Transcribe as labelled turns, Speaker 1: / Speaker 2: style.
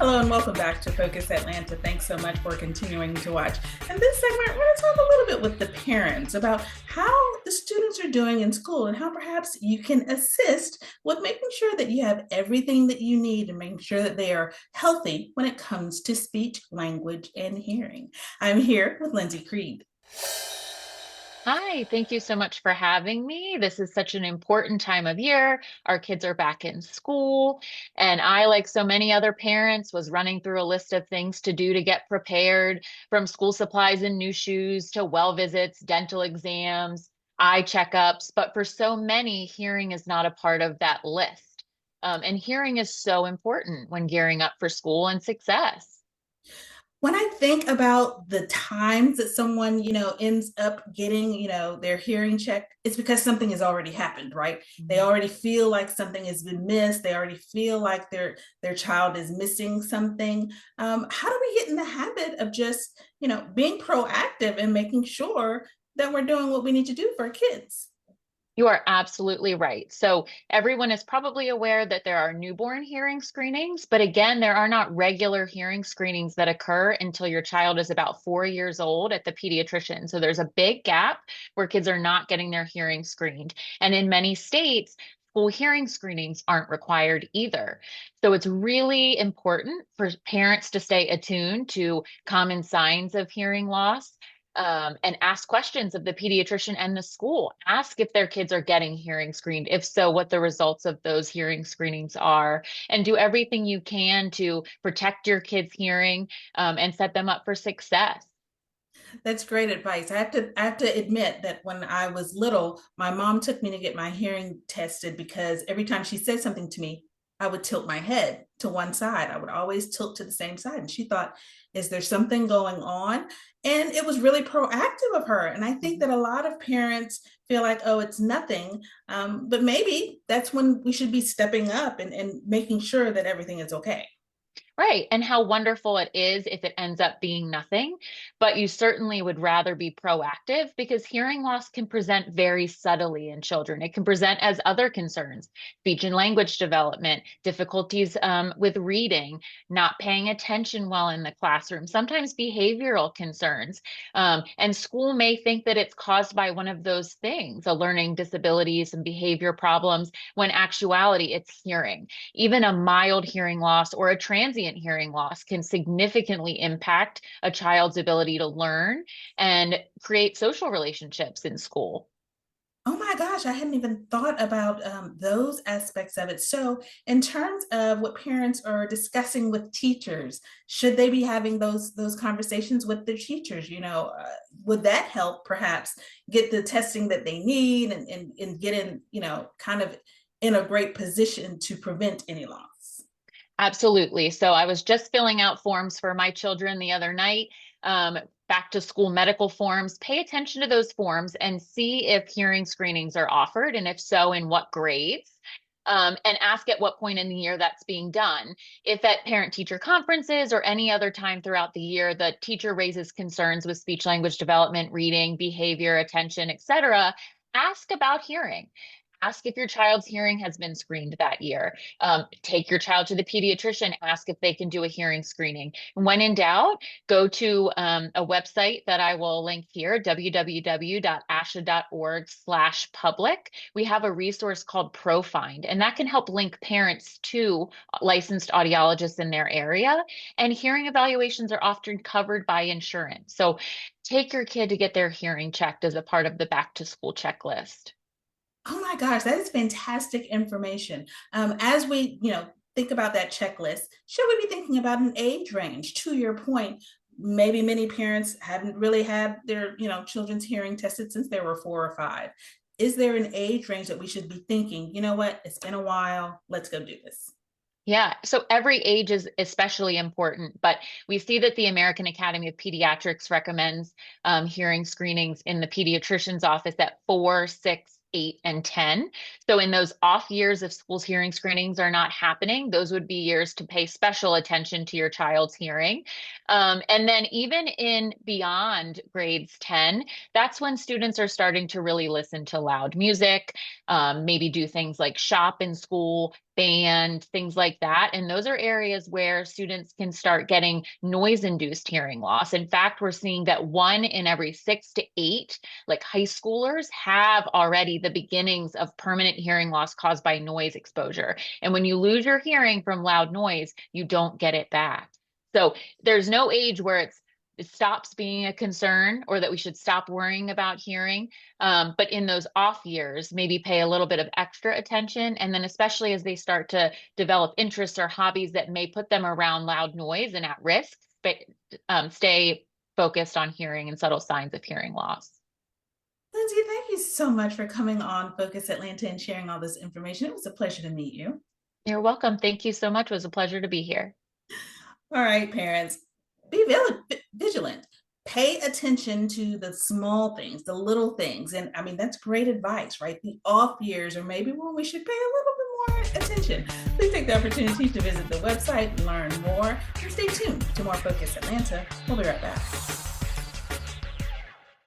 Speaker 1: Hello and welcome back to Focus Atlanta. Thanks so much for continuing to watch. In this segment, we're going to talk a little bit with the parents about how the students are doing in school and how perhaps you can assist with making sure that you have everything that you need and making sure that they are healthy when it comes to speech, language, and hearing. I'm here with Lindsay Creed.
Speaker 2: Hi, thank you so much for having me. This is such an important time of year. Our kids are back in school, and I, like so many other parents, was running through a list of things to do to get prepared, from school supplies and new shoes to well visits, dental exams, eye checkups. But for so many, hearing is not a part of that list. And hearing is so important when gearing up for school and success.
Speaker 1: When I think about the times that someone, ends up getting, their hearing checked, it's because something has already happened, right? They already feel like something has been missed. They already feel like their child is missing something. How do we get in the habit of just, being proactive and making sure that we're doing what we need to do for our kids?
Speaker 2: You are absolutely right. So, everyone is probably aware that there are newborn hearing screenings, but again, there are not regular hearing screenings that occur until your child is about 4 years old at the pediatrician. So, there's a big gap where kids are not getting their hearing screened. And in many states, school hearing screenings aren't required either. So, it's really important for parents to stay attuned to common signs of hearing loss, and ask questions of the pediatrician and the school. Ask if their kids are getting hearing screened. If so, what the results of those hearing screenings are, and do everything you can to protect your kids' hearing, and set them up for success.
Speaker 1: That's great advice. I have to admit that when I was little, my mom took me to get my hearing tested because every time she said something to me, I would tilt my head to one side. I would always tilt to the same side. And she thought, is there something going on? And it was really proactive of her. And I think
Speaker 2: Mhm.
Speaker 1: that a lot of parents feel like, oh, it's nothing. But maybe that's when we should be stepping up and making sure that everything is okay.
Speaker 2: Right. And how wonderful it is if it ends up being nothing. But you certainly would rather be proactive because hearing loss can present very subtly in children. It can present as other concerns, speech and language development, difficulties with reading, not paying attention while in the classroom, sometimes behavioral concerns. And school may think that it's caused by one of those things, a learning disabilities and behavior problems, when actuality it's hearing. Even a mild hearing loss or a transient hearing loss can significantly impact a child's ability to learn and create social relationships in school.
Speaker 1: Oh my gosh, I hadn't even thought about those aspects of it. So, in terms of what parents are discussing with teachers, should they be having those conversations with their teachers? Would that help perhaps get the testing that they need and get in, kind of in a great position to prevent any loss?
Speaker 2: Absolutely. So I was just filling out forms for my children the other night, um, back to school medical forms. Pay attention to those forms and see if hearing screenings are offered, and if so, in what grades. And ask at what point in the year that's being done. If at parent teacher conferences or any other time throughout the year, the teacher raises concerns with speech language development, reading, behavior, attention, etc., ask about hearing. Ask if your child's hearing has been screened that year. Take your child to the pediatrician, ask if they can do a hearing screening. When in doubt, go to a website that I will link here, www.asha.org/public. We have a resource called ProFind, and that can help link parents to licensed audiologists in their area. And hearing evaluations are often covered by insurance. So take your kid to get their hearing checked as a part of the back to school checklist.
Speaker 1: Oh my gosh, that is fantastic information. As we, think about that checklist, should we be thinking about an age range? To your point, maybe many parents haven't really had their, children's hearing tested since they were 4 or 5. Is there an age range that we should be thinking, you know what, it's been a while, let's go do this?
Speaker 2: Yeah, so every age is especially important, but we see that the American Academy of Pediatrics recommends hearing screenings in the pediatrician's office at 4, 6, 8, and 10. So in those off years, if school's hearing screenings are not happening, those would be years to pay special attention to your child's hearing. And then even in beyond grades 10, that's when students are starting to really listen to loud music, maybe do things like shop in school, band, things like that. And those are areas where students can start getting noise-induced hearing loss. In fact, we're seeing that 1 in every 6 to 8, like high schoolers, have already the beginnings of permanent hearing loss caused by noise exposure. And when you lose your hearing from loud noise, you don't get it back. So there's no age where it stops being a concern or that we should stop worrying about hearing. But in those off years, maybe pay a little bit of extra attention. And then especially as they start to develop interests or hobbies that may put them around loud noise and at risk, stay focused on hearing and subtle signs of hearing loss.
Speaker 1: Lindsay, thank you so much for coming on Focus Atlanta and sharing all this information. It was a pleasure to meet you.
Speaker 2: You're welcome. Thank you so much. It was a pleasure to be here.
Speaker 1: All right, parents, be vigilant. Pay attention to the small things, the little things. And I mean, that's great advice, right? The off years, or maybe when we should pay a little bit more attention. Please take the opportunity to visit the website, learn more, and stay tuned to more Focus Atlanta. We'll be right back.